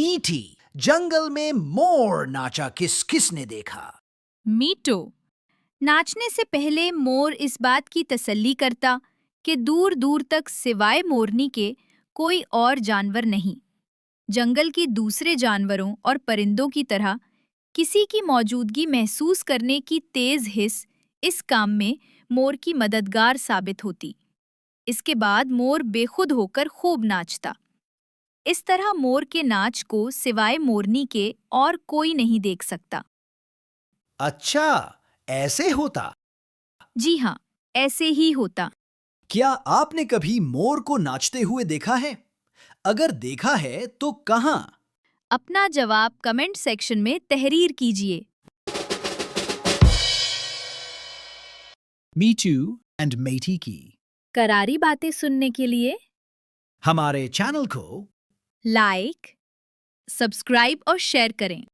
मीठी, जंगल में मोर नाचा किसने देखा? मीटो। नाचने से पहले मोर इस बात की तसल्ली करता कि दूर दूर तक सिवाय मोरनी के कोई और जानवर नहीं। जंगल के दूसरे जानवरों और परिंदों की तरह किसी की मौजूदगी महसूस करने की तेज हिस्स इस काम में मोर की मददगार साबित होती। इसके बाद मोर बेखुद होकर खूब नाचता। इस तरह मोर के नाच को सिवाय मोरनी के और कोई नहीं देख सकता। अच्छा, ऐसे होता। जी हाँ, ऐसे ही होता। क्या आपने कभी मोर को नाचते हुए देखा है? अगर देखा है तो कहां? अपना जवाब कमेंट सेक्शन में तहरीर कीजिए। मीटू एंड मेटी की करारी बातें सुनने के लिए हमारे चैनल को लाइक, सब्सक्राइब और शेयर करें।